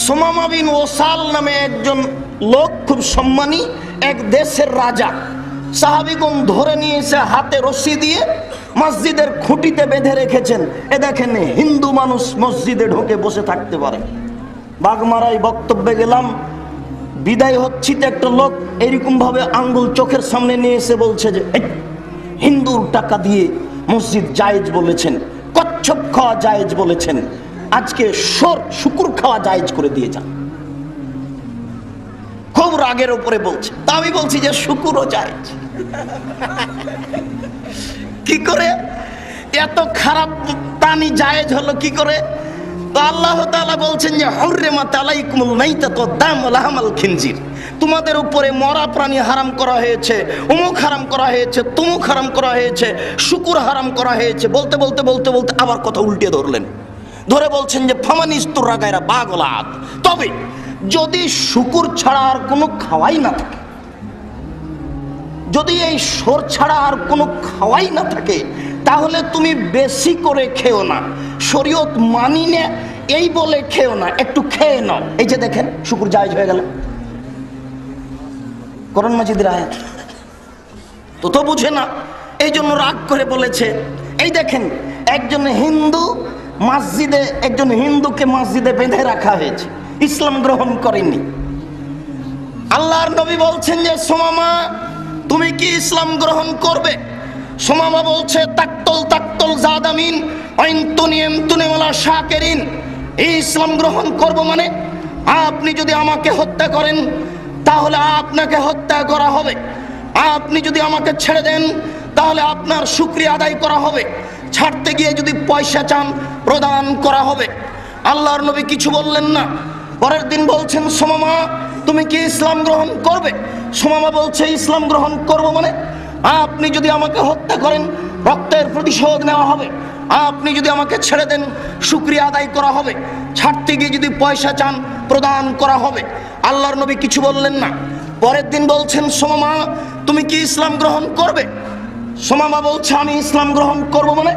সুমামা বিন ওসাল নামে একজন লোক, খুব সম্মানী এক দেশের রাজা। সাহাবীগণ ধরে নিয়ে এসে হাতে রশি দিয়ে মসজিদের খুঁটিতে বেঁধে রেখেছেন। এ দেখেন, হিন্দু মানুষ মসজিদে ঢোকে বসে থাকতে পারে। বাগমারায় বক্তব্যে গেলাম, বিদায় হচ্ছি তো একটা লোক এইরকম ভাবে আঙ্গুল চোখের সামনে নিয়ে এসে বলছে যে হিন্দুর টাকা দিয়ে মসজিদ জায়েজ বলেছেন, কচ্ছপ খাওয়া জায়েজ বলেছেন, আজকে শুকুর খাওয়া জায়েজ করে দিয়ে যান। খুব রাগের উপরে বলছে। তা আমি বলছি যে শুকুরও জায়েজ। কি করে এত খারাপ প্রাণী জায়েজ হলো কি করে? তো আল্লাহ তাআলা বলছেন যে হুররিমাত আলাইকুমুল মাইতাতু ওয়াদ-দামু ওয়া লাহমুল খিনজির, তোমাদের উপরে মরা প্রাণী হারাম করা হয়েছে, অমুক হারাম করা হয়েছে, তমুক হারাম করা হয়েছে, শুকুর হারাম করা হয়েছে। বলতে বলতে বলতে বলতে আবার কথা উল্টে ধরলেন। ধরে বলছেন যে ফামানিস্তুররা গায়রা বাগলাত, তবে যদি শুকুর ছাড়া আর কোনো খাওয়াই না থাকে, যদি এই সর ছাড়া আর কোনো খাওয়াই না থাকে, তাহলে তুমি বেশি করে খেও না, শরীয়ত মানি না এই বলে খেও না, একটু খেয়ে নাও। এই যে দেখেন শুকুর জায়েজ হয়ে গেল, কোরআন মাজিদের আয়াত। তো বুঝে না, এই জন্য রাগ করে বলেছে। এই দেখেন, একজন হিন্দুকে মসজিদে বেঁধে রাখা হয়েছে, ইসলাম গ্রহণ করেনি। আল্লাহর নবী বলছেন যে সুমামা, তুমি কি ইসলাম গ্রহণ করবে? সুমামা বলছে তাকতল জাদামিন আইনতুনিয়ামতুনি ওয়ালা শাকিরিন, এই ইসলাম গ্রহণ করব মানে আপনি যদি আমাকে হত্যা করেন তাহলে আপনাকে হত্যা করা হবে, আপনি যদি আমাকে ছেড়ে দেন তাহলে আপনার শুকরিয়া আদায় করা হবে, ছাড়তে গিয়ে যদি পয়সা চান প্রদান করা হবে। আল্লাহর নবী কিছু বললেন না। পরের দিন বলছেন সুমামা, তুমি কি ইসলাম গ্রহণ করবে? সুমামা বলছে ইসলাম গ্রহণ করব মানে আপনি যদি আমাকে হত্যা করেন রক্তের প্রতিশোধ নেওয়া হবে, আপনি যদি আমাকে ছেড়ে দেন শুকরিয়া আদায় করা হবে, ছাড়তে গিয়ে যদি পয়সা চান প্রদান করা হবে। আল্লাহর নবী কিছু বললেন না। পরের দিন বলছেন সুমামা, তুমি কি ইসলাম গ্রহণ করবে? সুমামা বলছে আমি ইসলাম গ্রহণ করব মানে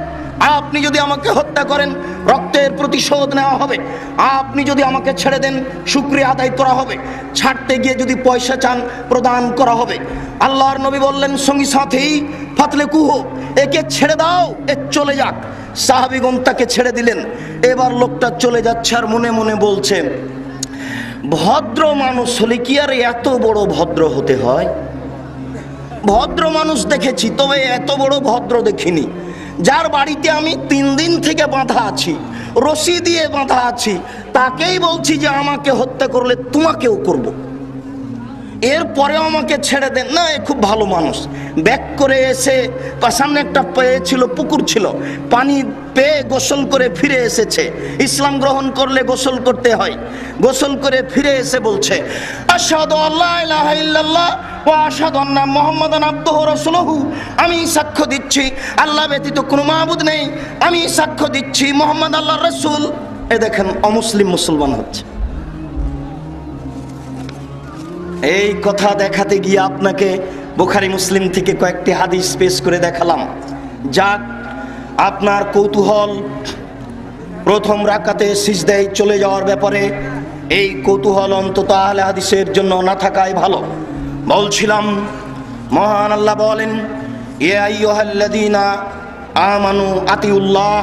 আপনি যদি আমাকে হত্যা করেন রক্তের প্রতিশোধ নেওয়া হবে, আপনি যদি আমাকে ছেড়ে দেন শুকরিয়া আদায় করা হবে, ছাড়তে গিয়ে যদি পয়সা চান প্রদান করা হবে। আল্লাহর নবী বললেন সঙ্গী সাথী ফাতলে কুহ, একে ছেড়ে দাও, এ চলে যাক। সাহাবীগণ তাকে ছেড়ে দিলেন। এবার লোকটা চলে যাচ্ছে আর মনে মনে বলছে, ভদ্র মানুষ হলে কি আর এত বড় ভদ্র হতে হয়? ভদ্র মানুষ দেখেছি, তবে এত বড় ভদ্র দেখিনি। যার বাড়িতে আমি 3 দিন থেকে বাঁধা আছি, রশি দিয়ে বাঁধা আছি, তাকেই বলছি যে আমাকে হত্যা করলে তোমাকেও করব, এরপরেও আমাকে ছেড়ে দেন না। এ খুব ভালো মানুষ। ব্যাক করে এসে সামনে একটা ছিল, পুকুর ছিল, পানি পেয়ে গোসল করে ফিরে এসেছে। ইসলাম গ্রহণ করলে গোসল করতে হয়। গোসল করে ফিরে এসে বলছে আশহাদু আল্লা ইলাহা ইল্লাল্লাহ ওয়া আশহাদু আন্না মুহাম্মাদান আবদুহু ওয়া রাসূলুহু, আমি সাক্ষ্য দিচ্ছি আল্লাহ ব্যতীত কোনো মাবুদ নেই, আমি সাক্ষ্য দিচ্ছি মুহাম্মদ আল্লাহর রাসূল। এ দেখেন অমুসলিম মুসলমান হচ্ছে। এই কথা দেখাতে গিয়ে আপনাকে বুখারী মুসলিম থেকে কয়েকটি হাদিস পেশ করে দেখালাম। যাক, আপনার কৌতূহল প্রথম রাকাতে সিজদায় চলে যাওয়ার ব্যাপারে, এই কৌতূহল অন্তত আহলে হাদিসের জন্য না থাকাই ভালো। বলছিলাম, মহান আল্লাহ বলেন ইয়া আইয়ুহাল্লাযীনা আমানু আতিউল্লাহ,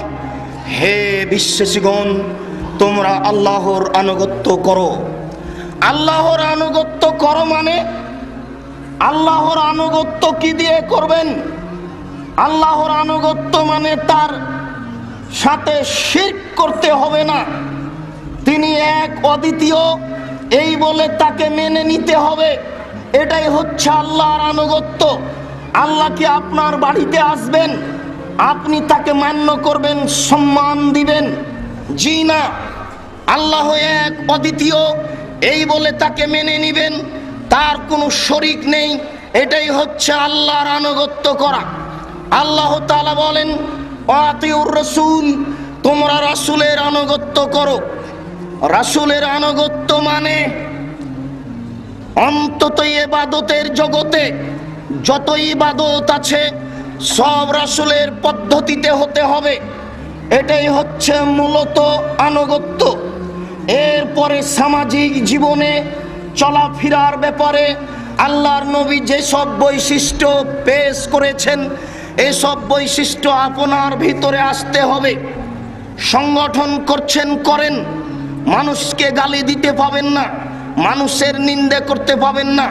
হে বিশ্বাসীগণ তোমরা আল্লাহর আনুগত্য করো। আল্লাহর আনুগত্য করো মানে আল্লাহর আনুগত্য কি দিয়ে করবেন? আল্লাহর আনুগত্য মানে তার সাথে শিরক করতে হবে না, তিনি এক অদ্বিতীয় এই বলে তাকে মেনে নিতে হবে। এটাই হচ্ছে আল্লাহর আনুগত্য। আল্লাহ কি আপনার বাড়িতে আসবেন, আপনি তাকে মান্য করবেন, সম্মান দিবেন? জি না। আল্লাহ এক অদ্বিতীয় এই বলে তাকে মেনে নিবেন, তার কোনো শরীক নেই। এটাই হচ্ছে আল্লাহর আনুগত্য করা। আল্লাহ তাআলা বলেন আতিউর রাসূল, তোমরা রাসূলের আনুগত্য করো। রাসূলের আনুগত্য মানে অন্তত ইবাদতের জগতে যত ইবাদত আছে সব রাসূলের পদ্ধতিতে হতে হবে। এটাই হচ্ছে মূলত আনুগত্য। এরপরে সামাজিক জীবনে চলাফেরার ব্যাপারে আল্লাহর নবী যেসব বৈশিষ্ট্য পেশ করেছেন, এসব বৈশিষ্ট্য আপনার ভিতরে আসতে হবে। সংগঠন করছেন, করেন, মানুষকে গালি দিতে পাবেন না, মানুষের নিন্দা করতে পাবেন না।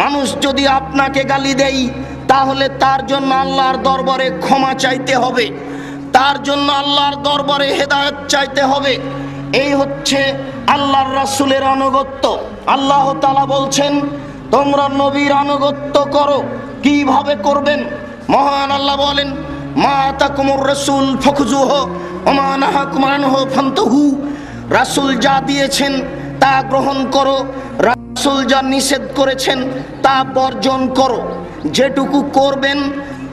মানুষ যদি আপনাকে গালি দেয় তাহলে তার জন্য আল্লাহর দরবারে ক্ষমা চাইতে হবে, তার জন্য আল্লাহর দরবারে হেদায়েত চাইতে হবে। এই হচ্ছে আল্লাহর রাসূলের আনুগত্য। আল্লাহ তাআলা বলছেন তোমরা নবীর আনুগত্য করো। কিভাবে করবেন? মহান আল্লাহ বলেন, মা আতাকুমুর রাসূল ফাখুযুহু ওয়া মা নাহাকুম আনহু ফান্তাহু। রাসূল যা দিয়েছেন তা গ্রহণ করো, রাসূল যা নিষেধ করেছেন তা বর্জন করো। যেটুকু করবেন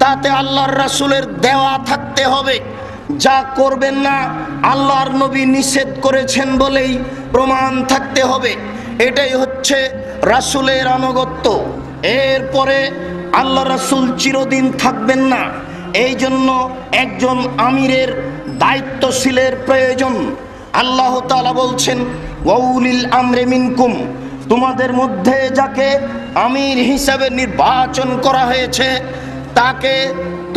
তাতে আল্লাহর রাসূলের দেওয়া থাকতে হবে। যা করবেন না আল্লাহর নবী নিষেধ করেছেন বলেই প্রমাণ থাকতে হবে। এটাই হচ্ছে রাসূলের আনুগত্য। এরপরে আল্লাহ রাসূল চিরদিন থাকবেন না, এই জন্য একজন আমিরের দায়িত্বশীলের প্রয়োজন। আল্লাহ তাআলা বলছেন ওয়াউলিল আমরি মিনকুম, তোমাদের মধ্যে যাকে আমির হিসাবে নির্বাচন করা হয়েছে তাকে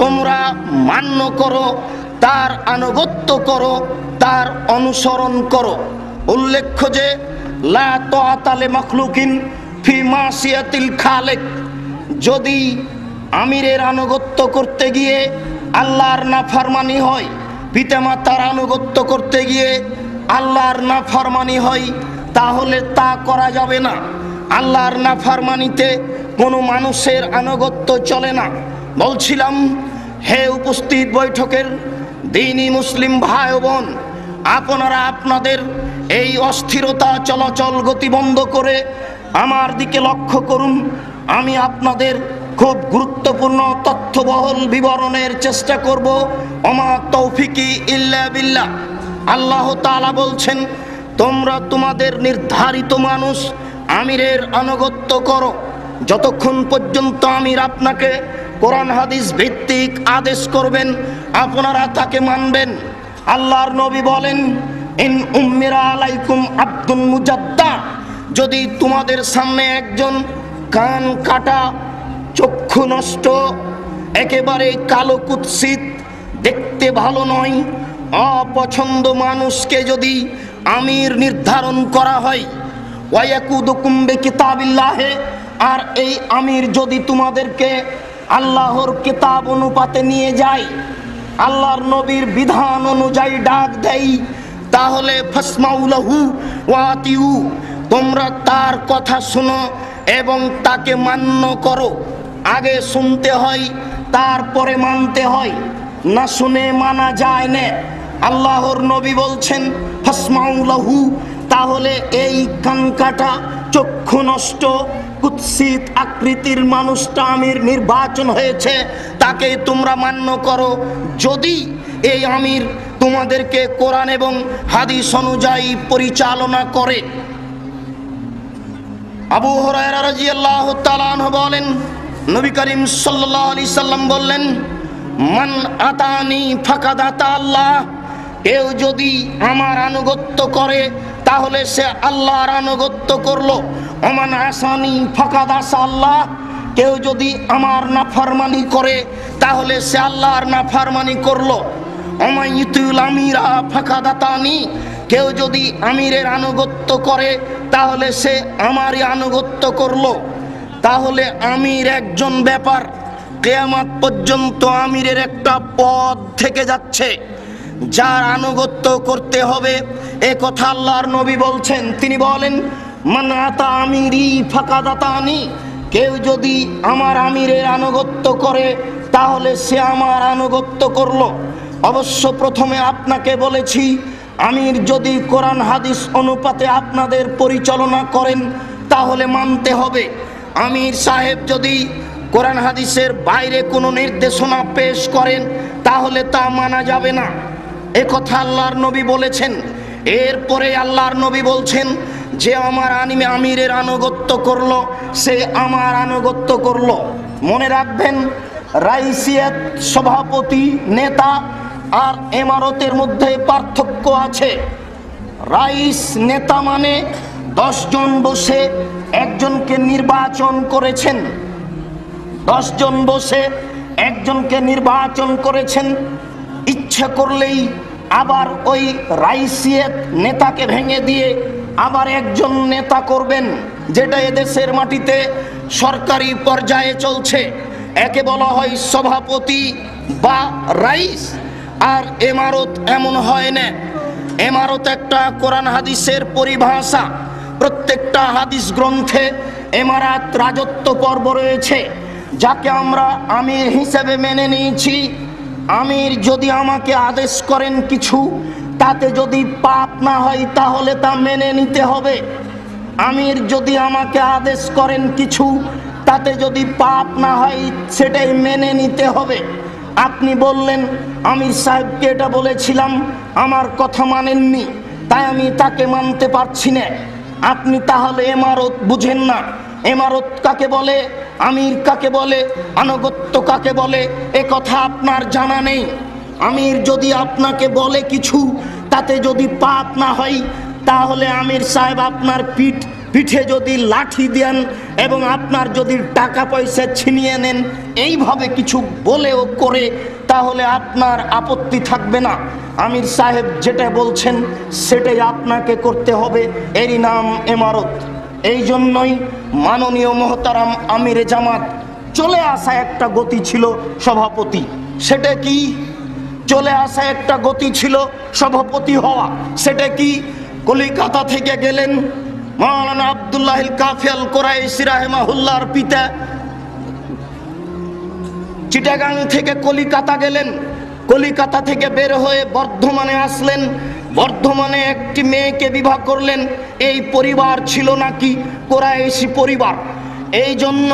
তোমরা মান্য করো, তার আনুগত্য করো, তার অনুসরণ করো। উল্লেখ্য যে লা তাআতা লিমাখলুকিন ফি মাসিয়াতিল খালিক, যদি আমিরের আনুগত্য করতে গিয়ে আল্লাহর নাফরমানি হয়, পিতামাতার আনুগত্য করতে গিয়ে আল্লাহর নাফরমানি হয়, তাহলে তা করা যাবে না। আল্লাহর নাফরমানিতে কোনো মানুষের আনুগত্য চলে না। বলছিলাম, হে উপস্থিত বৈঠকের দ্বীনি মুসলিম ভাই বোন, আপনারা আপনাদের এই অস্থিরতা চলাচল গতি বন্ধ করে আমার দিকে লক্ষ্য করুন। আমি আপনাদের খুব গুরুত্বপূর্ণ তথ্যবহল বিবরণের চেষ্টা করব। ওমা তৌফিকি ইল্লা বিল্লাহ। আল্লাহ তাআলা বলছেন তোমরা তোমাদের নির্ধারিত মানুষ আমিরের আনুগত্য করো যতক্ষণ পর্যন্ত আমির আপনাকে কোরআন হাদিস ভিত্তিক আদেশ করবেন, আপনারা তাকে মানবেন। আল্লাহর নবী বলেন, ইন উম্মিরা আলাইকুম আব্দুল মুজাদ্দা, যদি তোমাদের সামনে একজন কান কাটা, চক্ষু নষ্ট, একেবারে কালো কুৎসিত, দেখতে ভালো নয়, অপছন্দ মানুষকে যদি আমির নির্ধারণ করা হয়, ওয়ায়াকুদুকুম বিকিতাবিল্লাহি, আর এই আমির যদি তোমাদেরকে আল্লাহর কিতাব অনুপাতে নিয়ে যায়, আল্লাহর নবীর বিধান অনুযায়ী ডাক দেয়, তাহলে ফাসমাউ লাহু ওয়া আতিউ, তোমরা তার কথা শোনো এবং তাকে মান্য করো। আগে শুনতে হয়, তারপরে মানতে হয়, না শুনে মানা যায় না। আল্লাহর নবী বলছেন ফাসমাউ লাহু, তাহলে এই কানকাটা, চক্ষু নষ্ট, কুৎসিত আকৃতির মানুষটা আমির নির্বাচন হয়েছে, তাকে তোমরা মান্য করো। যদি এই আমির তোমাদেরকে কোরআন এবং হাদিস অনুযায়ী পরিচালনা করে। আবু হুরায়রা রাদিয়াল্লাহু তাআলা আনহু বলেন, নবী করিম সাল্লাল্লাহু আলাইহি সাল্লাম বললেন, মান আতানি ফাকাদ আতা আল্লাহ, কেউ যদি আমার আনুগত্য করে তাহলে সে আল্লাহর আনুগত্য করলো। ওমান আসানি ফাকাদ আসা আল্লাহ, কেউ যদি আমার নাফরমানি করে তাহলে সে আল্লাহর নাফরমানি করলো। ওমাইতুল আমিরা ফাকাদ আতানি, কেউ যদি আমিরের আনুগত্য করে তাহলে সে আমারই আনুগত্য করলো। তাহলে আমির একজন ব্যাপার, কিয়ামত পর্যন্ত আমিরের একটা পদ থেকে যাচ্ছে, যার আনুগত্য করতে হবে। এ কথা আল্লাহর নবী বলছেন। তিনি বলেন, মান আতা আমিরি ফাকাদ আতানি, কেউ যদি আমার আমিরের আনুগত্য করে তাহলে সে আমার আনুগত্য করলো। অবশ্য প্রথমে আপনাকে বলেছি, আমির যদি কোরআন হাদিস অনুপাতে আপনাদের পরিচালনা করেন তাহলে মানতে হবে। আমির সাহেব যদি কোরআন হাদিসের বাইরে কোনো নির্দেশনা পেশ করেন তাহলে তা মানা যাবে না। এ কথা আল্লাহর নবী বলেছেন। এরপরে আল্লাহর নবী বলছেন, যে আমার আমিরের আনুগত্য করলো সে আমার আনুগত্য করলো। মনে রাখবেন, রাইসিয়াত সভাপতি, নেতা আর ইমারতের মধ্যে পার্থক্য আছে। রাইস নেতা মানে 10 জন বসে একজনকে নির্বাচন করেছেন, 10 জন বসে একজনকে নির্বাচন করেছেন। ইচ্ছে করলেই আবার ওই রাইসিয়ত নেতাকে ভেঙে দিয়ে আবার একজন নেতা করবেন, যেটা এদেশের মাটিতে সরকারি পর্যায়ে চলছে। একে বলা হয় সভাপতি বা রাইস। আর এমারত এমন হয় না। এমারত একটা কোরআন হাদিসের পরিভাষা। প্রত্যেকটা হাদিস গ্রন্থে এমারাত রাজত্ব পর্ব রয়েছে, যাকে আমরা আমির হিসেবে মেনে নিয়েছি। আমির যদি আমাকে আদেশ করেন কিছু, তাতে যদি পাপ না হয় তাহলে তা মেনে নিতে হবে। আমির যদি আমাকে আদেশ করেন কিছু, তাতে যদি পাপ না হয় সেটাই মেনে নিতে হবে। আপনি বললেন আমির সাহেবকে এটা বলেছিলাম, আমার কথা মানেননি, তাই আমি তাকে মানতে পারছি না। আপনি তাহলে এমারত বুঝেন না। এমারত কাকে বলে, আমির কাকে বলে, আনুগত্য কাকে বলে, এ কথা আপনার জানা নেই। আমির যদি আপনাকে বলে কিছু, তাতে যদি পাপ না হয়, তাহলে আমির সাহেব আপনার পিঠে যদি লাঠি দেন এবং আপনার যদি টাকা পয়সা ছিনিয়ে নেন, এইভাবে কিছু বলেও করে, তাহলে আপনার আপত্তি থাকবে না। আমির সাহেব যেটা বলছেন সেটাই আপনাকে করতে হবে, এরই নাম এমারত। এই জন্যই মাননীয় মোহতারাম আমিরে জামাত চলে আসা একটা গতি ছিল সভাপতি। সেটা কি? চলে আসা একটা গতি ছিল সভাপতি হওয়া। সেটা কি? কলিকাতা থেকে গেলেন মাওলানা আব্দুল্লাহিল কাফি আল কুরাইশি রাহিমাহুল্লাহর পিতা। চিটাগাং থেকে কলিকাতা গেলেন, কলিকাতা থেকে বের হয়ে বর্ধমানে আসলেন। বর্ধমানে একটি মেয়েকে বিবাহ করলেন। এই পরিবার ছিল নাকি কুরাইশি পরিবার, এই জন্য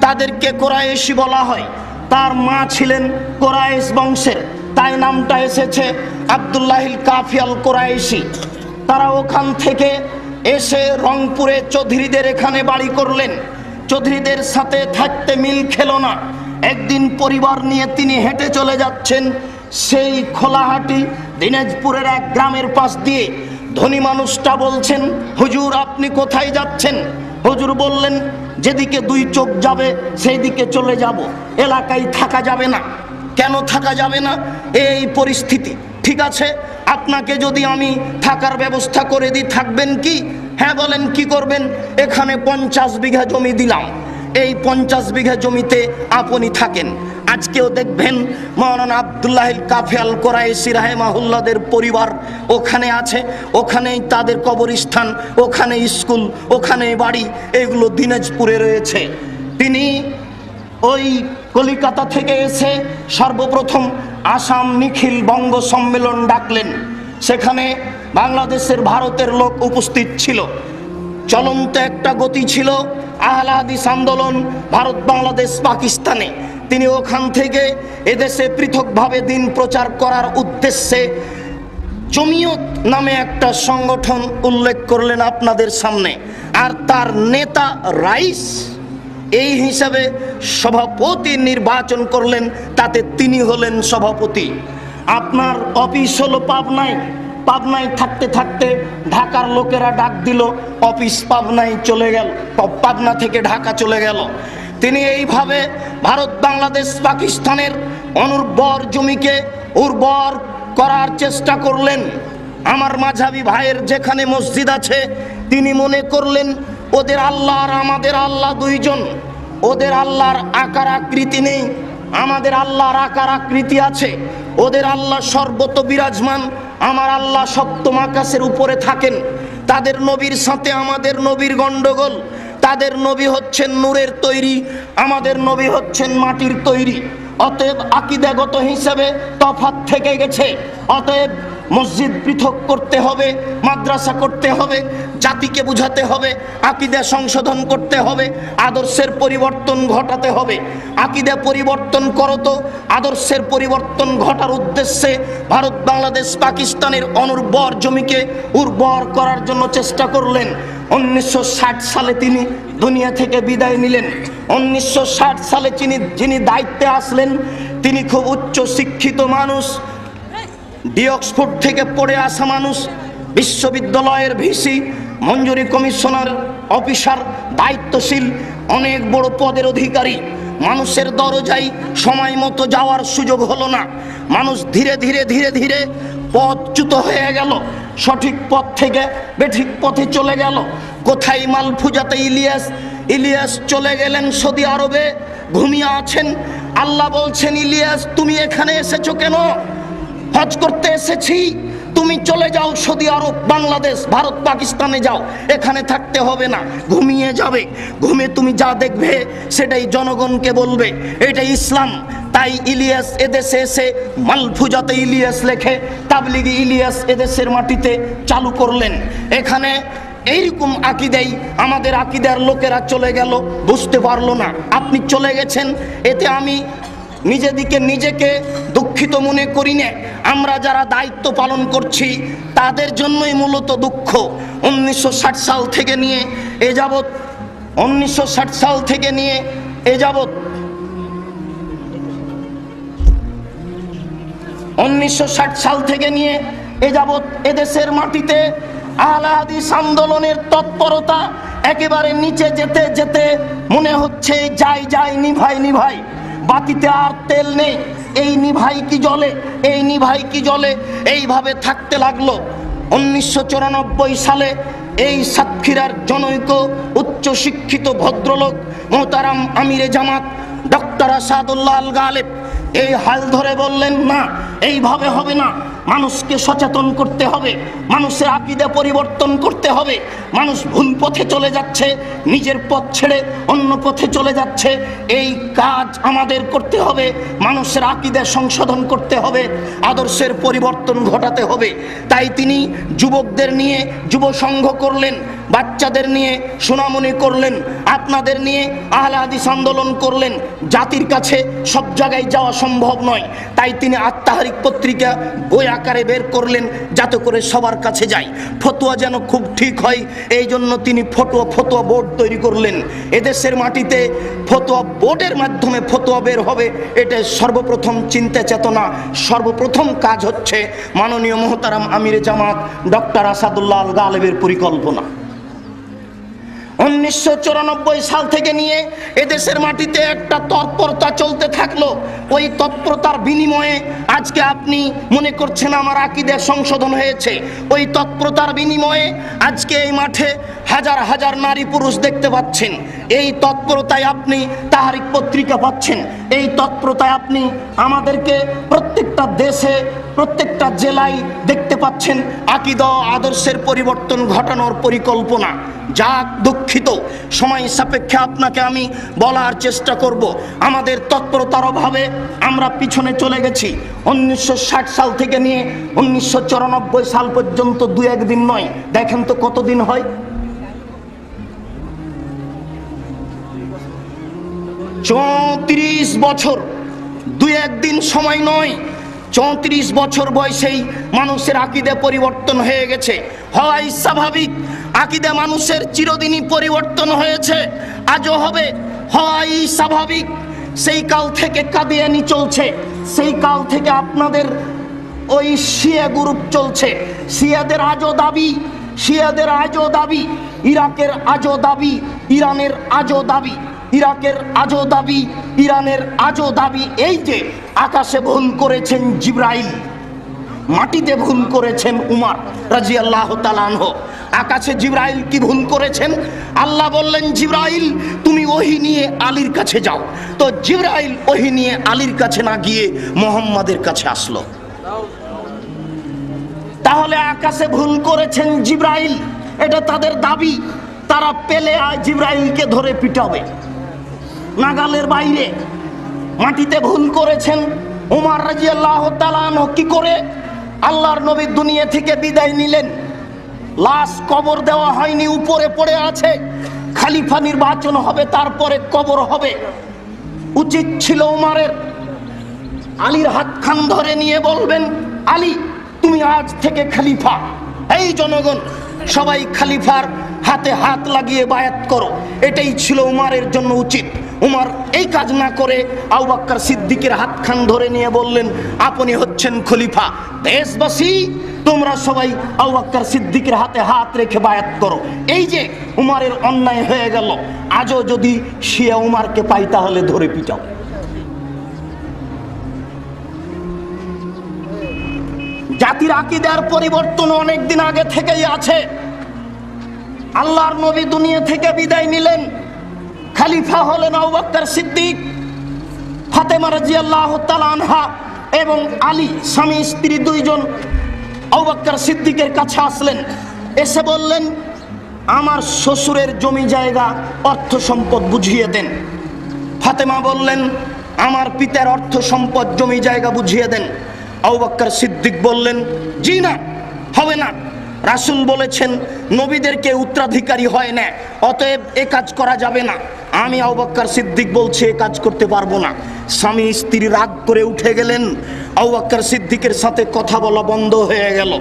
তাদেরকে কুরাইশি বলা হয়। তার মা ছিলেন কুরাইশ বংশের, তাই নামটা এসেছে আব্দুল্লাহিল কাফি আল কুরাইশি। তারা ওখান থেকে এসে রংপুরে চৌধুরীদের এখানে বাড়ি করলেন। চৌধুরীদের সাথে থাকতে মিল খেল না। একদিন পরিবার নিয়ে তিনি হেঁটে চলে যাচ্ছেন সেই খোলাহাটি দিনাজপুরের এক গ্রামের পাশ দিয়ে। ধনী মানুষটা বলছেন, হুজুর আপনি কোথায় যাচ্ছেন? হুজুর বললেন, যেদিকে 2 চোখ যাবে সেই দিকে চলে যাব, এলাকায় থাকা যাবে না। কেন থাকা যাবে না? এই পরিস্থিতি। ঠিক আছে, আপনাকে যদি আমি থাকার ব্যবস্থা করে দিই, থাকবেন কি? হ্যাঁ। বলেন কি করবেন? এখানে 50 বিঘা জমি দিলাম, এই 50 বিঘা জমিতে আপনি থাকেন। আজকেও দেখবেন মাওলানা আব্দুল্লাহিল কাফি আল কুরাইশি রাহিমাহুল্লাহদের পরিবার ওখানে আছে, ওখানেই তাদের কবরস্থান, ওখানে স্কুল, ওখানে বাড়ি, এগুলো দিনাজপুরে রয়েছে। তিনি ওই কলিকাতা থেকে এসে সর্বপ্রথম আসাম নিখিল বঙ্গ সম্মেলন ডাকলেন। সেখানে বাংলাদেশের, ভারতের লোক উপস্থিত ছিল। চলন্ত একটা গতি ছিল আহলে হাদিস আন্দোলন ভারত, বাংলাদেশ, পাকিস্তানে। তিনি ওখান থেকে এদেশে পৃথকভাবে দিন প্রচার করার উদ্দেশ্যে জমিয়ত নামে একটা সংগঠন উল্লেখ করলেন আপনাদের সামনে। আর তার নেতা রাইস এই হিসাবে সভাপতি নির্বাচন করলেন, তাতে তিনি হলেন সভাপতি। আপনার অফিস হলো পাবনায়, পাবনায় থাকতে থাকতে ঢাকার লোকেরা ডাক দিল, অফিস পাবনায় চলে গেল, পাবনা থেকে ঢাকা চলে গেল। তিনি এইভাবে ভারত, বাংলাদেশ, পাকিস্তানের অনুর্বর জমিকে উর্বর করার চেষ্টা করলেন। আমার মাঝাবি ভাইয়ের যেখানে মসজিদ আছে, তিনি মনে করলেন ওদের আল্লাহ আর আমাদের আল্লাহ 2 জন। ওদের আল্লাহর আকার আকৃতি নেই, আমাদের আল্লাহর আকার আকৃতি আছে। ওদের আল্লাহ সর্বত বিরাজমান, আমার আল্লাহ সপ্তম আকাশের উপরে থাকেন। তাদের নবীর সাথে আমাদের নবীর গন্ডগোল। তাদের নবী হচ্ছেন নূরের তৈরি, আমাদের নবী হচ্ছেন মাটির তৈরি। অতএব আকীদাগত হিসেবে তফাৎ থেকে গেছে। অতএব মসজিদ পৃথক করতে হবে, মাদ্রাসা করতে হবে, জাতিকে বুঝাতে হবে, আকীদা সংশোধন করতে হবে, আদর্শের পরিবর্তন ঘটাতে হবে। আকীদা পরিবর্তন করো তো আদর্শের পরিবর্তন ঘটার উদ্দেশ্যে ভারত, বাংলাদেশ, পাকিস্তানের অনুর্বর জমিকে উর্বর করার জন্য চেষ্টা করলেন। 1960 সালে তিনি দুনিয়া থেকে বিদায় নিলেন। 1960 সালে যিনি দায়িত্বে আসলেন, তিনি খুব উচ্চ শিক্ষিত মানুষ, অক্সফোর্ড থেকে পড়ে আসা মানুষ। বিশ্ববিদ্যালয়ের ভিসি, মঞ্জুরি কমিশনার অফিসার, দায়িত্বশীল অনেক বড় পদের অধিকারী। মানুষের দরজায় সময় মতো যাওয়ার সুযোগ হলো না। মানুষ ধীরে ধীরে ধীরে ধীরে পথচ্যুত হয়ে গেল, সঠিক পথ থেকে বেঠিক পথে চলে গেল। কোথায় মালফুজাতে ইলিয়াস চলে গেলেন সৌদি আরবে, ঘুমিয়ে আছেন। আল্লাহ বলছেন, ইলিয়াস তুমি এখানে এসেছো কেন? হজ করতে এসেছি, তুমি চলে যাও সৌদি আরব, বাংলাদেশ, ভারত, পাকিস্তানে যাও, এখানে থাকতে হবে না, ঘুমিয়ে যাবে। ঘুমে তুমি যা দেখবে সেটাই জনগণকে বলবে, এটাই ইসলাম। তাই ইলিয়াস এদেশে এসে মালফুজাতে ইলিয়াস লেখে তাবলিগি ইলিয়াস এদেশের মাটিতে চালু করলেন। এখানে এইরকম আকিদাই আমাদের আকিদার লোকেরা চলে গেল, বুঝতে পারলো না। আপনি চলে গেছেন, এতে আমি নিজেকে দুঃখিত মনে করি না। আমরা যারা দায়িত্ব পালন করছি তাদের জন্যই মূলত দুঃখ। 1960 সাল থেকে নিয়ে এ যাবৎ 1960 সাল থেকে নিয়ে এ যাবৎ 1960 সাল থেকে নিয়ে এ যাবৎ এদেশের মাটিতে আহলে হাদিস আন্দোলনের তৎপরতা একেবারে নিচে যেতে যেতে মনে হচ্ছে যাই নিভাই বাতিতে আর তেল নেই, এই নিভাই কি জ্বলে, এই নিভাই কি জ্বলে, এইভাবে থাকতে লাগলো। 1994 সালে এই সাতক্ষীরার জনৈক উচ্চ শিক্ষিত ভদ্রলোক মোহতারাম আমিরে জামাত ডক্টর আসাদুল্লাহ আল গালেব এই হাল ধরে বললেন, না এইভাবে হবে না, মানুষকে সচেতন করতে হবে, মানুষের আকীদা পরিবর্তন করতে হবে। মানুষ ভুল পথে চলে যাচ্ছে, নিজের পথ ছেড়ে অন্য পথে চলে যাচ্ছে, এই কাজ আমাদের করতে হবে। মানুষের আকীদা সংশোধন করতে হবে, আদর্শের পরিবর্তন ঘটাতে হবে। তাই তিনি যুবকদের নিয়ে যুব সংঘ করলেন, বাচ্চাদের নিয়ে সুনামনি করলেন, আপনাদের নিয়ে আহলে হাদিস আন্দোলন করলেন। জাতির কাছে সব জায়গায় যাওয়া সম্ভব নয়, তাই তিনি আত্মাহারিক পত্রিকা বই আকারে বের করলেন, যাতে করে সবার কাছে যায়, ফতোয়া যেন খুব ঠিক হয়। এই জন্য তিনি ফতোয়া বোর্ড তৈরি করলেন। এদেশের মাটিতে ফতোয়া বোর্ডের মাধ্যমে ফতোয়া বের হবে, এটা সর্বপ্রথম চিন্তা চেতনা, সর্বপ্রথম কাজ হচ্ছে মাননীয় মোহতারাম আমিরে জামাত ডক্টর আসাদুল্লাহ আল গালেবের পরিকল্পনা। 1994 সাল থেকে নিয়ে এদেশের মাটিতে একটা তৎপরতা চলতে থাকলো। ওই তৎপরতার বিনিময়ে আজকে আপনি মনে করছেন আমার আকীদা সংশোধন হয়েছে। ওই তৎপরতার বিনিময়ে আজকে এই মাঠে হাজার হাজার নারী পুরুষ দেখতে পাচ্ছেন। এই তৎপরতায় আপনি তাহারিক পত্রিকা পাচ্ছেন। এই তৎপরতায় আপনি আমাদেরকে প্রত্যেকটা দেশে প্রত্যেকটা জেলায় দেখতে পাচ্ছেন আকীদা আদর্শের পরিবর্তন ঘটানোর পরিকল্পনা। যা দুঃখিত, সময় সাপেক্ষে আপনাকে আমি বলার চেষ্টা করব, আমাদের তৎপরতার অভাবে আমরা পিছনে চলে গেছি। 1960 সাল থেকে নিয়ে 1994 সাল পর্যন্ত 2-1 দিন নয়, দেখেন তো কতদিন হয়, 34 বছর, 2-1 দিন সময় নয়। 34 বছর বয়সেই মানুষের আকীদা পরিবর্তন হয়ে গেছে, হওয়াই স্বাভাবিক। আকীদা মানুষের চিরদিনই পরিবর্তন হয়েছে, আজও হবে, হওয়াই স্বাভাবিক। সেই কাল থেকে কাদিয়ানি চলছে, সেই কাল থেকে আপনাদের ওই শিয়া গ্রুপ চলছে। শিয়াদের আজও দাবি, ইরাকের আজও দাবি, ইরানের আজও দাবি, ইরাকের আজও দাবি, ইরানের আজও দাবি। এই যে আকাশে ভুল করেছেন জিবরাইল, মাটিতে ভুল করেছেন উমর রাদিয়াল্লাহু তাআলা আনহু। আকাশে জিবরাইল কি ভুল করেছেন? আল্লাহ বললেন, জিবরাইল তুমি ওহী নিয়ে আলীর কাছে যাও। তো জিবরাইল ওহী নিয়ে আলীর কাছে না গিয়ে মুহাম্মাদের কাছে আসলো। তাহলে আকাশে ভুল করেছেন জিবরাইল, এটা তাদের দাবি। তারা পেলে জিবরাইলকে ধরে পিটাবে, নাগালের বাইরে। মাটিতে ভুল করেছেন উমর রাদিয়াল্লাহু তাআলা আনহু। কি করে? আল্লাহর নবী দুনিয়া থেকে বিদায় নিলেন, লাশ কবর দেওয়া হয়নি, উপরে পড়ে আছে। খলিফা নির্বাচন হবে, তারপরে কবর হবে। উচিত ছিল উমরের আলীর হাতখান ধরে নিয়ে বলবেন, আলী তুমি আজ থেকে খলিফা। এই জনগণ সবাই খলিফার হাতে হাত লাগিয়ে বায়াত করো, এটাই ছিল উমরের জন্য উচিত। উমর এই কাজ না করে আবু বকর সিদ্দিকের হাতখান ধরে নিয়ে বললেন, আপনি হচ্ছেন খলিফা। দেশবাসী তোমরা সবাই আবু বকর সিদ্দিকের হাতে হাত রেখে বায়াত করো। এই যে উমরের অন্যায় হয়ে গেল, আজও যদি শিয়া উমরকে পাই তাহলে ধরে পিটাও। জাতির আকীদার পরিবর্তন অনেক দিন আগে থেকেই আছে। আল্লাহর নবী দুনিয়া থেকে বিদায় নিলেন, খলিফা হলেন আবু বকর সিদ্দিক। ফাতেমা রাদিয়াল্লাহু তাআলা আনহা এবং আলী স্বামী স্ত্রী দুইজন আবু বকর সিদ্দিকের কাছে আসলেন, এসে বললেন, আমার শ্বশুরের জমি জায়গা অর্থ সম্পদ বুঝিয়ে দেন। ফাতেমা বললেন, আমার পিতার অর্থ সম্পদ জমি জায়গা বুঝিয়ে দেন। আবু বকর সিদ্দিক বললেন, জি না, হবে না। রাসূল বলেছেন নবীদেরকে উত্তরাধিকারী হয় না, অতএব এ কাজ করা যাবে না। আমি আবু বকর সিদ্দিক বলছি এ কাজ করতে পারবো না। স্বামী স্ত্রী রাগ করে উঠে গেলেন। আবু বকর সিদ্দিকের সাথে কথা বলা বন্ধ হয়ে গেল,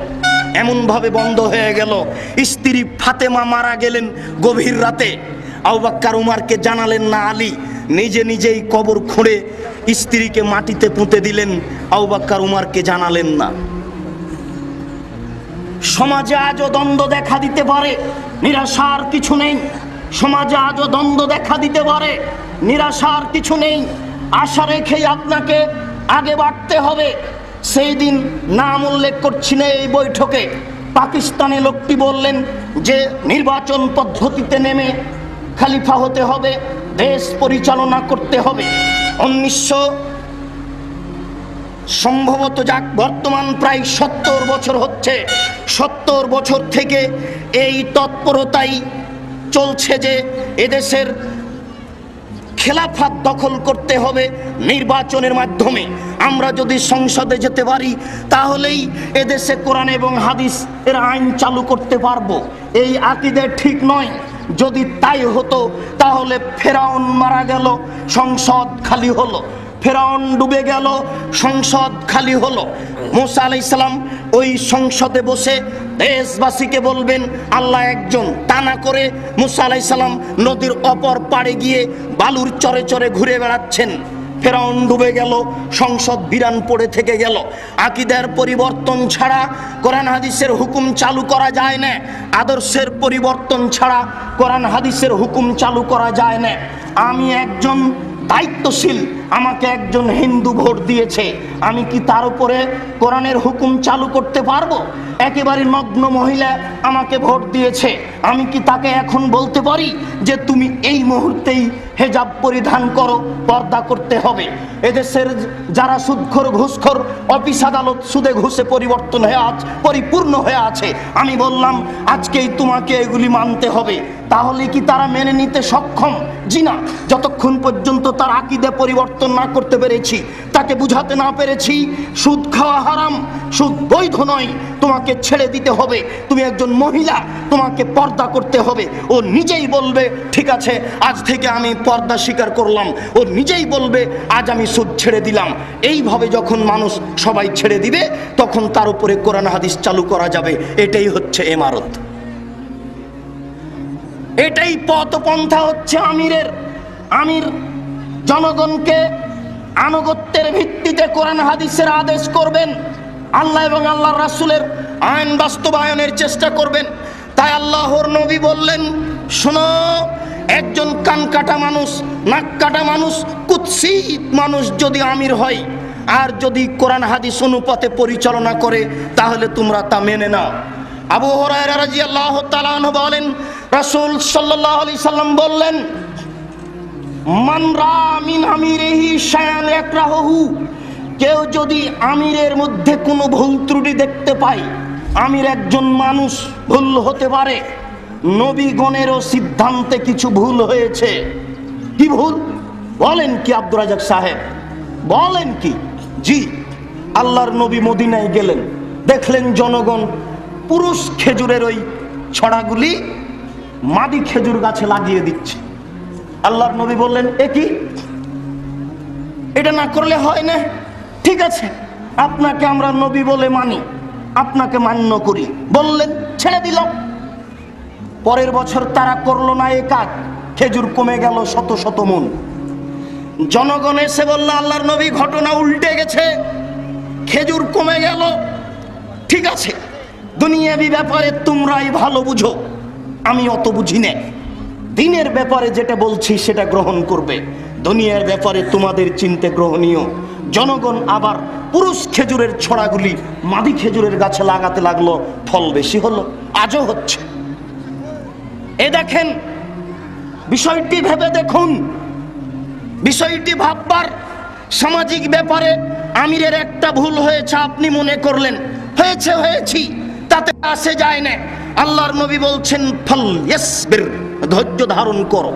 এমনভাবে বন্ধ হয়ে গেল। স্ত্রী ফাতেমা মারা গেলেন গভীর রাতে। আবু বকর উমরকে জানালেন না, আলী নিজে নিজেই কবর খুঁড়ে স্ত্রীকে মাটিতে পুঁতে দিলেন, আবু বকর উমরকে জানালেন না। সমাজে আজও দ্বন্দ্ব দেখা দিতে পারে, নিরাশার কিছু নেই। সমাজে আজও দ্বন্দ্ব দেখা দিতে পারে, নিরাশার কিছু নেই। আশা রেখেই আপনাকে আগে বাড়তে হবে। সেই দিন নাম উল্লেখ করছি না এই বৈঠকে, পাকিস্তানে লোকটি বললেন যে নির্বাচন পদ্ধতিতে নেমে খলিফা হতে হবে, দেশ পরিচালনা করতে হবে। 1900 সম্ভবত যাক বর্তমান প্রায় 70 বছর হচ্ছে। 70 বছর থেকে এই তৎপরতাই চলছে যে এদেশের খেলাফত দখল করতে হবে নির্বাচনের মাধ্যমে। আমরা যদি সংসদে যেতে পারি তাহলেই এদেশে কোরআন এবং হাদিস এর আইন চালু করতে পারবো। এই আকীদা ঠিক নয়। যদি তাই হতো তাহলে ফেরাউন মারা গেল, সংসদ খালি হলো। ফেরাউন ডুবে গেল, সংসদ খালি হলো। মুসা আলাইহিস সালাম ওই সংসদে বসে দেশবাসীকে বলবেন আল্লাহ একজন, তা না করে মুসা আলাইহিস সালাম নদীর অপর পাড়ে গিয়ে বালুর চরে চরে ঘুরে বেড়াচ্ছেন। ফেরাউন ডুবে গেল, সংসদ বিরান পড়ে থেকে গেল। আকীদার পরিবর্তন ছাড়া কোরআন হাদিসের হুকুম চালু করা যায় না। আদর্শের পরিবর্তন ছাড়া কোরআন হাদিসের হুকুম চালু করা যায় না। আমি একজন দায়িত্বশীল, আমাকে একজন হিন্দু ভোট দিয়েছে, আমি কি তার উপরে কোরআনের হুকুম চালু করতে পারবো? একেবারে নগ্ন মহিলা আমাকে ভোট দিয়েছে, আমি কি তাকে এখন বলতে পারি যে তুমি এই মুহূর্তেই হেজাব পরিধান করো, পর্দা করতে হবে? এদেশের যারা সুদখোর ঘুষখোর, অফিস আদালত সুদে ঘুষে পরিপূর্ণ হয়ে আছে, আমি বললাম আজকেই তোমাকে এগুলি মানতে হবে। তাহলে কি তারা মেনে নিতে সক্ষম? জি না। যতক্ষণ পর্যন্ত তার আকীদা পরিবর্তন না করতে পেরেছি, তাকে বুঝাতে না পেরেছি সুদ খাওয়া হারাম, সুদ বৈধ নয়, তোমাকে ছেড়ে দিতে হবে, তুমি একজন মহিলা, তোমাকে পর্দা করতে হবে। ও নিজেই বলবে ঠিক আছে আজ থেকে আমি পর্দা স্বীকার করলাম, ও নিজেই বলবে আজ আমি সুদ ছেড়ে দিলাম। এইভাবে যখন মানুষ সবাই ছেড়ে দিবে তখন তার উপরে কোরআন হাদিস চালু করা যাবে। এটাই হচ্ছে ইমারত, এটাই পথপন্থা হচ্ছে আমিরের। আমির জনগণকে আনুগত্যের ভিত্তিতে কোরআন হাদিসের আদেশ করবেন, আল্লাহ এবং আল্লাহর রাসূলের আইন বাস্তবায়নের চেষ্টা করবেন। তাই আল্লাহর নবী বললেন, শোনো, একজন কান কাটা মানুষ, নাক কাটা মানুষ, কুৎসিত মানুষ যদি আমির হয় আর যদি কোরআন হাদিস অনুপাতে পরিচালনা করে তাহলে তোমরা তা মেনে নাও। আবু হুরায়রা রাদিয়াল্লাহু তাআলা আনহু বলেন, রাসূল সাল্লাল্লাহু আলাইহি সাল্লাম বললেন, মান রা মিন আমিরিহি শায়ান ইয়াকরাহুহু, কেউ যদি আমিরের মধ্যে কোনো ভুল ত্রুটি দেখতে পায়, আমির একজন মানুষ, ভুল হতে পারে। নবীগণেরও সিদ্ধান্তে কিছু ভুল হয়েছে। কি ভুল বলেন কি আব্দুর রাজাক সাহেব, বলেন কি? জি, আল্লাহর নবী মদিনায় গেলেন, দেখলেন জনগণ পুরুষ খেজুরের ওই ছড়াগুলি মাদি খেজুর গাছে লাগিয়ে দিচ্ছে। আল্লাহর নবী বললেন, এ কি, এটা না করলে হয় না? ঠিক আছে, আপনাকে আমরা নবী বলে মানি, আপনাকে মান্য করি, বললেন, ছেড়ে দিল। পরের বছর তারা করলো না এ কাজ, খেজুর কমে গেল শত শত মন। জনগণ এসে বলল আল্লাহর নবী ঘটনা উল্টে গেছে, খেজুর কমে গেল। ঠিক আছে, দুনিয়াবি ব্যাপারে তোমরাই ভালো বুঝো, আমি অত বুঝি না। দিনের ব্যাপারে যেটা বলছি সেটা গ্রহণ করবে, দুনিয়ার ব্যাপারে তোমাদের চিন্তে গ্রহণীয়। জনগণ আবার পুরুষ খেজুরের ছড়াগুলি মাদি খেজুরের গাছে লাগাতে লাগলো, ফল বেশি হলো, আজও হচ্ছে। এ দেখেন, বিষয়টি ভেবে দেখুন, বিষয়টি ভাববার। সামাজিক ব্যাপারে আমিরের একটা ভুল হয়েছে, আপনি মনে করলেন হয়েছি, তাতে আসে যায় না। আল্লাহর নবী বলছেন ফল ইয়াসবির, ধৈর্য ধারণ করো।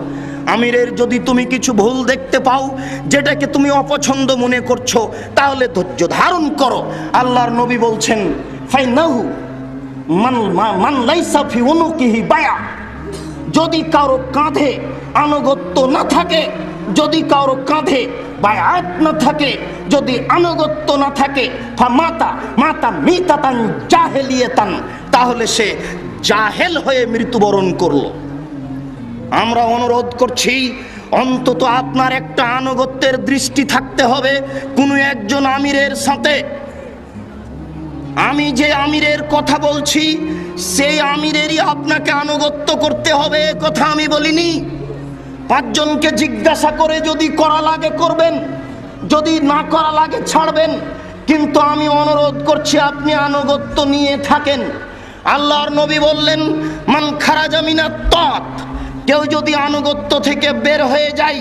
আমিরের যদি তুমি কিছু ভুল দেখতে পাও, যেটাকে তুমি অপছন্দ মনে করছো, তাহলে ধৈর্য ধারণ করো। আল্লাহর নবী বলছেন ফাইনাহু মান লাইসা ফি উনুকিহি বায়া, যদি কারো কাঁধে আনুগত্য না থাকে, যদি কারো কাঁধে বায়াত না থাকে, যদি আনুগত্য না থাকে, মাতা মিতাতান জাহেলিয়াতান, তাহলে সে জাহেল হয়ে মৃত্যুবরণ করলো। আমরা অনুরোধ করছি, অন্তত আপনার একটা আনুগত্যের দৃষ্টি থাকতে হবে কোনো একজন আমিরের সাথে। আমি যে আমিরের কথা বলছি, সেই আমিরেরই আপনাকে আনুগত্য করতে হবে, কথা আমি বলিনি। পাঁচজনকে জিজ্ঞাসা করে যদি করা লাগে করবেন, যদি না করা লাগে ছাড়বেন, কিন্তু আমি অনুরোধ করছি আপনি আনুগত্য নিয়ে থাকেন। আল্লাহর নবী বললেন মান খারাজা মিনাত তাত, কেউ যদি আনুগত্য থেকে বের হয়ে যায়,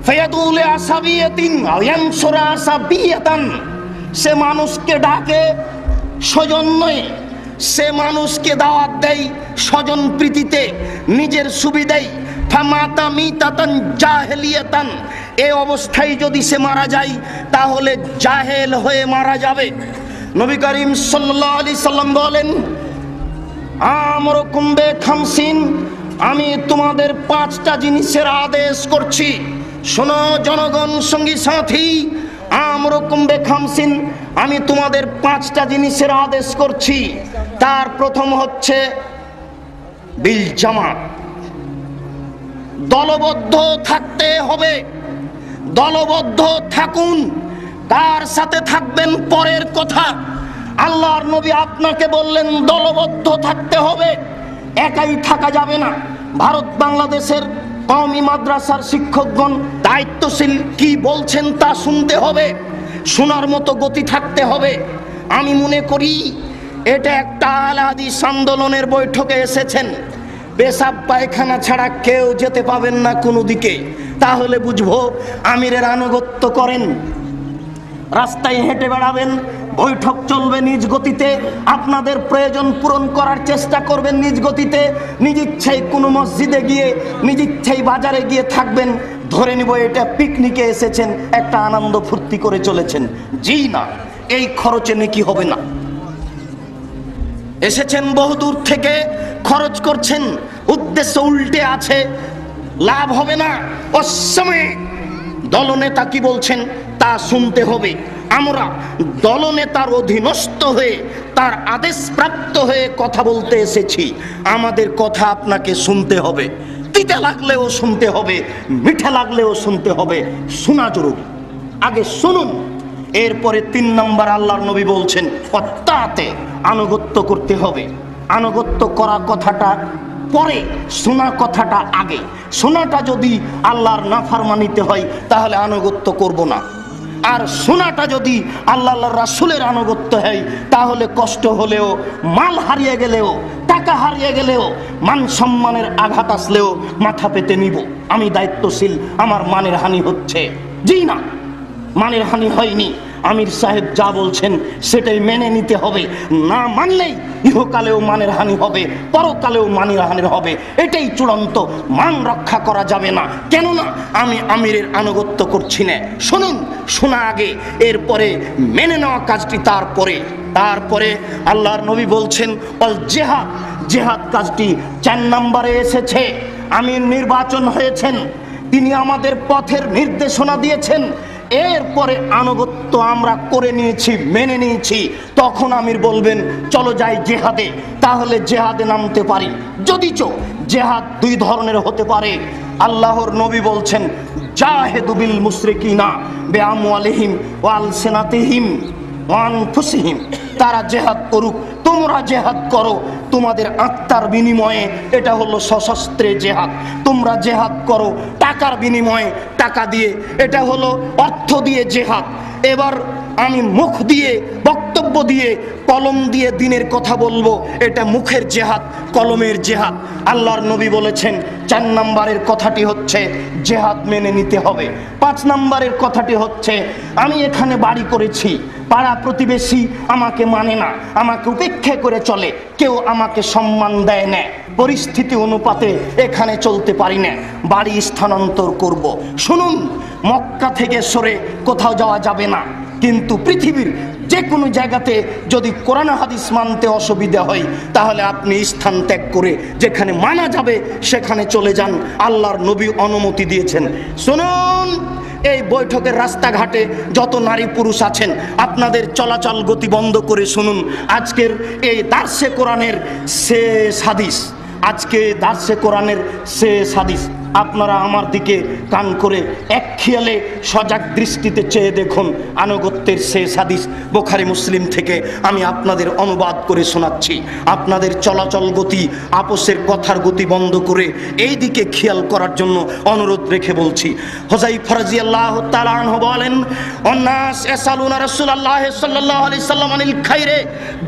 ফায়াদুলে আসাবিয়াতিন আও ইয়ানসুরা আসাবিয়াতান, সে মানুষকে ডাকে স্বজন নয়, সে মানুষকে দাওয়াত দেয় স্বজন প্রীতিতে, নিজের সুবিধায়। ফামাতা মিতাতান জাহেলিয়াতান, এই অবস্থায় যদি সে মারা যায় তাহলে জাহেল হয়ে মারা যাবে। নবী করিম সাল্লাল্লাহু আলাইহি সাল্লাম বলেন আমরকুম বিখামসিন, আমি তোমাদের 5টা জিনিসের আদেশ করছি। শোনো জনগণ, সঙ্গী সাথী, আমরকুম বিখামসিন, আমি তোমাদের 5টা জিনিসের আদেশ করছি। তার প্রথম হচ্ছে বিল জামাত, দলবদ্ধ থাকতে হবে, দলবদ্ধ থাকুন। কার সাথে থাকবেন পরের কথা, আল্লাহর নবী আপনাকে বললেন দলবদ্ধ থাকতে হবে, একাই থাকা যাবে না। ভারত বাংলাদেশের কওমি মাদ্রাসার শিক্ষকগণ দায়িত্বশীল কি বলছেন তা শুনতে হবে, শোনার মতো গতি থাকতে হবে। আমি মনে করি এটা একটা আহলে হাদিস আন্দোলনের বৈঠকে এসেছেন, পেশাব পায়খানা ছাড়া কেউ যেতে পাবেন না কোনো দিকে, তাহলে বুঝবো আমিরের আনুগত্য করেন। রাস্তায় হেঁটে বেড়াবেন, বৈঠক চলবে নিজ গতিতে, আপনাদের প্রয়োজন পূরণ করার চেষ্টা করবেন নিজ গতিতে। নিজ ইচ্ছায় কোনো মসজিদে গিয়ে, নিজ ইচ্ছায় বাজারে গিয়ে থাকবেন, ধরে নিব এটা পিকনিকে এসেছেন, একটা আনন্দ ফুর্তি করে চলেছেন। জি না, এই খরচে নাকি হবে না। এসেছেন বহুদূর থেকে, খরচ করছেন, উদ্দেশ্য উল্টে আছে, লাভ হবে না। অসময়ে দলনেতা কি বলছেন তা শুনতে হবে। আমরা দলনেতার অধীনস্থ হয়ে, তার আদেশ প্রাপ্ত হয়ে কথা বলতে এসেছি, আমাদের কথা আপনাকে শুনতে হবে। তিতা লাগলেও শুনতে হবে, মিঠা লাগলেও শুনতে হবে, শোনা জরুরি। আগে শুনুন, এরপরে 3 নম্বর আল্লাহর নবী বলছেন অত্যাতে, আনুগত্য করতে হবে। আনুগত্য করা কথাটা পরে, শোনা কথাটা আগে। শোনাটা যদি আল্লাহর নাফরমানিতে হয় তাহলে আনুগত্য করব না, আর শোনাটা যদি আল্লাহ রাসূলের আনুগত্য হয় তাহলে কষ্ট হলেও, মাল হারিয়ে গেলেও, টাকা হারিয়ে গেলেও, মান সম্মানের আঘাত আসলেও মাথা পেতে নিব। আমি দায়িত্বশীল, আমার মানের হানি হচ্ছে। জি না, মানের হানি হয়নি, আমির সাহেব যা বলছেন সেটাই মেনে নিতে হবে। না মানলেই ইহকালেও মানের হানি হবে, পরকালেও মানের হানি হবে। এটাই চূড়ান্ত, মান রক্ষা করা যাবে না। কেননা আমি আমিরের আনুগত্য করছি না। শুনুন, শোনা আগে, এরপরে মেনে নেওয়া কাজটি তারপরে আল্লাহর নবী বলছেন অল জেহাদ, জেহাদ কাজটি 4 নম্বরে এসেছে। আমির নির্বাচন হয়েছেন, তিনি আমাদের পথের নির্দেশনা দিয়েছেন। এরপরে আনুগত্য আমরা করে নিয়েছি, মেনে নিয়েছি, তখন আমির বলবেন চলো যাই জেহাদে, তাহলে জেহাদে নামতে পারি। যদিচ জেহাদ দুই ধরনের হতে পারে। আল্লাহর নবী বলছেন জাহেদু বিল মুশরিকিনা বিআমওয়ালিহিম ওয়া আলসিনাতিহিম ওয়া আনফুসিহিম, তারা জেহাদ করুক, তোমরা জেহাদ করো তোমাদের আত্মার বিনিময়ে, এটা হলো সশস্ত্রে জেহাদ। তোমরা জেহাদ করো টাকার বিনিময়ে, টাকা দিয়ে, এটা হলো অর্থ দিয়ে জেহাদ। এবার আমি মুখ দিয়ে, বক্তব্য দিয়ে, কলম দিয়ে দিনের কথা বলবো, এটা মুখের জেহাদ, কলমের জেহাদ। আল্লাহর নবী বলেছেন 4 নম্বরের কথাটি হচ্ছে জেহাদ মেনে নিতে হবে। 5 নম্বরের কথাটি হচ্ছে আমি এখানে বাড়ি করেছি, পাড়া প্রতিবেশী আমাকে মানে না, আমাকে উপেক্ষা করে চলে, কেউ আমাকে সম্মান দেয় না, পরিস্থিতি অনুপাতে এখানে চলতে পারি না, বাড়ি স্থানান্তর করব। শুনুন, মক্কা থেকে সরে কোথাও যাওয়া যাবে না, কিন্তু পৃথিবীর যে কোনো জায়গাতে যদি কোরআন হাদিস মানতে অসুবিধা হয় তাহলে আপনি স্থান ত্যাগ করে যেখানে মানা যাবে সেখানে চলে যান। আল্লাহর নবী অনুমতি দিয়েছেন। শুনুন, এই বৈঠকের রাস্তাঘাটে যত নারী পুরুষ আছেন আপনাদের চলাচল গতি বন্ধ করে শুনুন আজকের এই দার্সে কোরআনের শেষ হাদিস। আজকে দার্সে কোরআনের শেষ হাদিস। আপনারা আমার দিকে কান করে এক খেয়ালে সজাগ দৃষ্টিতে চেয়ে দেখুন। আনুগত্যের শেষ হাদিস বুখারী মুসলিম থেকে আমি আপনাদের অনুবাদ করে শোনাচ্ছি। আপনাদের চলাচল গতি, আপোষের কথার গতি বন্ধ করে এই দিকে খেয়াল করার জন্য অনুরোধ রেখে বলছি। হুযায়ফা রাদিয়াল্লাহু তাআলা আনহু বলেন, অন্নাস ইয়াসালুনা রাসূলুল্লাহ সাল্লাল্লাহু আলাইহি সাল্লাম আনিল খাইরে,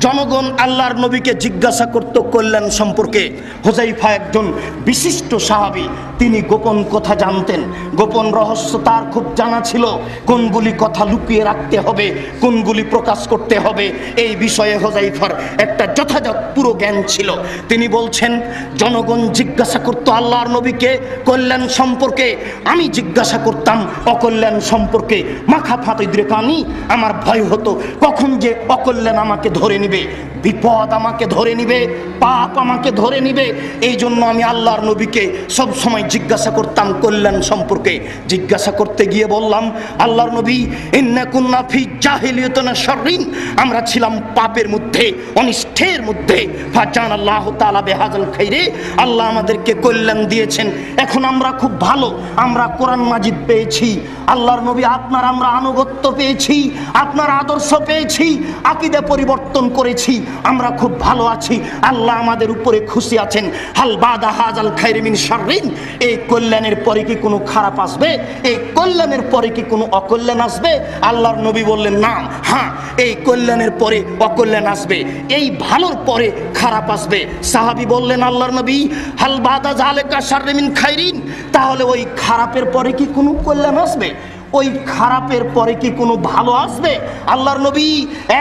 জনগণ আল্লাহর নবীকে জিজ্ঞাসা করত কল্যাণ সম্পর্কে। হুযায়ফা একজন বিশিষ্ট সাহাবী, তিনি গোপন কথা জানতেন, গোপন রহস্য তার খুব জানা ছিল। কোনগুলি কথা লুকিয়ে রাখতে হবে, কোনগুলি প্রকাশ করতে হবে, এই বিষয়ে হুযায়ফার একটা যথাযথ পুরো জ্ঞান ছিল। তিনি বলছেন, জনগণ জিজ্ঞাসা করতো আল্লাহর নবীকে কল্যাণ সম্পর্কে, আমি জিজ্ঞাসা করতাম অকল্যাণ সম্পর্কে। মাখা ফাতিদ্রেকানি, আমার ভয় হতো কখন যে অকল্যাণ আমাকে ধরে নিবে, বিপদ আমাকে ধরে নিবে, পাপ আমাকে ধরে নিবে। এই জন্য আমি আল্লাহর নবীকে সব সময় জিজ্ঞাসা করতাম কল্যাণ সম্পর্কে। জিজ্ঞাসা করতে গিয়ে বললাম, আল্লাহর নবী, ইন্না কুন্না ফি জাহিলিয়াতিন শাররিন, আমরা ছিলাম পাপের মধ্যে, অনিষ্টের মধ্যে। ফাজান আল্লাহু তাআলা বিহাযাল খাইরে, আল্লাহ আমাদেরকে কল্যাণ দিয়েছেন, এখন আমরা খুব ভালো, আমরা কোরআন মাজিদ পেয়েছি, আল্লাহর নবী আপনার আমরা আনুগত্য পেয়েছি, আপনার আদর্শ পেয়েছি, আকীদা পরিবর্তন করেছি, আমরা খুব ভালো আছি, আল্লাহ আমাদের উপরে খুশি আছেন। হাল বাদা হাযাল খাইরি মিন শাররিন, এই কল্যাণের পরে কি কোনো খারাপ আসবে? এই কল্যাণের পরে কি কোনো অকল্যাণ আসবে? আল্লাহর নবী বললেন না, হ্যাঁ, এই কল্যাণের পরে অকল্যাণ আসবে, এই ভালোর পরে খারাপ আসবে। সাহাবী বললেন, আল্লাহর নবী, হাল বাদা যালিকা শাররি মিন খাইরিন, তাহলে ওই খারাপের পরে কি কোনো কল্যাণ আসবে? ওই খারাপের পরে কি কোনো ভালো আসবে? আল্লাহর নবী,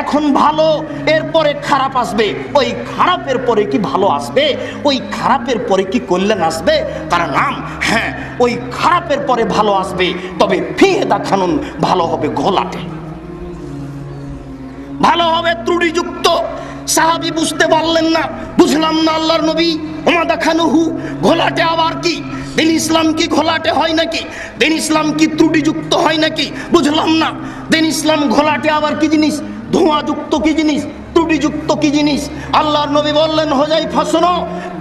এখন ভালো, এরপরে খারাপ আসবে, ওই খারাপের পরে কি ভালো আসবে? ওই খারাপের পরে কি কল্যাণ আসবে? কারণ নাম, হ্যাঁ, ওই খারাপের পরে ভালো আসবে, তবে ফিহে দেখানুন, ভালো হবে ঘোলাটে, ভালো হবে ত্রুটিযুক্ত। সাহাবী বুঝতে পারলেন না, বুঝলাম না আল্লাহর নবী, ওমা দেখানুহু, ঘোলাটে আবার কি? দিন ইসলাম কি ঘোলাটে হয় নাকি? দিন ইসলাম কি ত্রুটিযুক্ত হয় নাকি? বুঝলাম না। দিন ইসলাম ঘোলাটে আবার কি জিনিস? ধোঁয়াযুক্ত কি জিনিস? ত্রুটিযুক্ত কি জিনিস? আল্লাহর নবী বললেন, হুযায়ফা শোনো,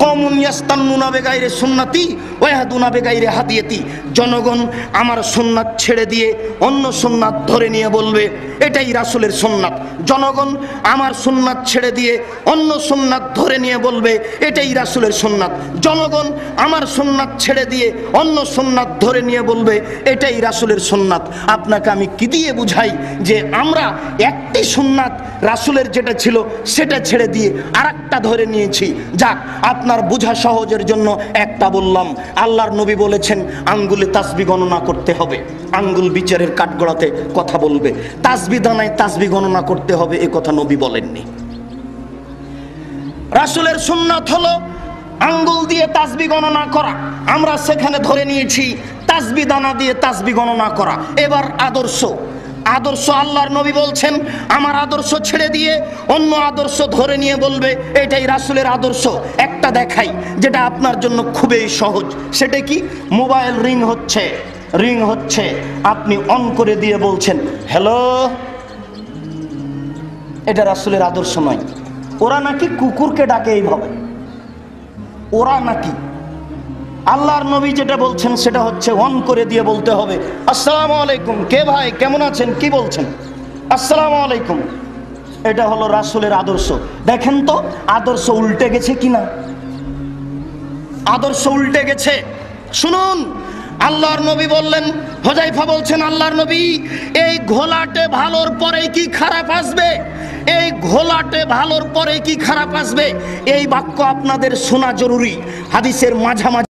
কওমুন ইয়াস্তান্নুনা বিগাইরি সুন্নতি ওয়া ইয়াহদুনা বিগাইরি হাদিয়াতি, জনগণ আমার সুন্নাত ছেড়ে দিয়ে অন্য সুন্নাত ধরে নিয়ে বলবে এটাই রাসূলের সুন্নাত। জনগণ আমার সুন্নাত ছেড়ে দিয়ে অন্য সুন্নাত ধরে নিয়ে বলবে এটাই রাসূলের সুন্নাত। জনগণ আমার সুন্নাত ছেড়ে দিয়ে অন্য সুন্নাত ধরে নিয়ে বলবে এটাই রাসূলের সুন্নাত। আপনাকে আমি কি দিয়ে বুঝাই যে আমরা একটি সুন্নাত রাসূলের যেটা ছিল সেটা ছেড়ে দিয়ে আরেকটা ধরে নিয়েছি। যাক, আপনার বোঝা সহজের জন্য একটা বললাম। আল্লাহর নবী বলেছেন আঙ্গুলে তাসবিহ গণনা করতে হবে, আঙ্গুল বিচারের কাঠগড়াতে কথা বলবে, তাসবিহ দানায় তাসবিহ গণনা করতে হবে, এ কথা নবী বলেননি। রাসূলের সুন্নাত হলো আঙ্গুল দিয়ে তাসবিহ গণনা করা, আমরা সেখানে ধরে নিয়েছি তাসবিহ দানা দিয়ে তাসবিহ গণনা করা। এবার আদর্শ, আদর্শ আল্লাহর নবী বলছেন আমার আদর্শ ছেড়ে দিয়ে অন্য আদর্শ ধরে নিয়ে বলবে এটাই রাসূলের আদর্শ। একটা দেখাই যেটা আপনার জন্য খুবই সহজ, সেটা কি? মোবাইল রিং হচ্ছে, রিং হচ্ছে, আপনি অন করে দিয়ে বলছেন হ্যালো। এটা রাসূলের আদর্শ নয়। ওরা নাকি কুকুরকে ডাকে এইভাবে, ওরা নাকি। আল্লাহর নবী যেটা বলছেন সেটা হচ্ছে অন করে দিয়ে বলতে হবে আসসালামু আলাইকুম, কে ভাই কেমন আছেন, কি বলছেন, আসসালামু আলাইকুম। এটা হলো রাসূলের আদর্শ। দেখেন তো আদর্শ উল্টে গেছে কিনা, আদর্শ উল্টে গেছে। শুনুন, আল্লাহর নবী বললেন, হুযায়ফা বলছেন আল্লাহর নবী, এই ঘোলাটে ভালোর পরে কি খারাপ আসবে, এই ঘোলাটে ভালোর পরে কি খারাপ আসবে, এই বাক্য আপনাদের শোনা জরুরি। হাদিসের মাঝামাঝি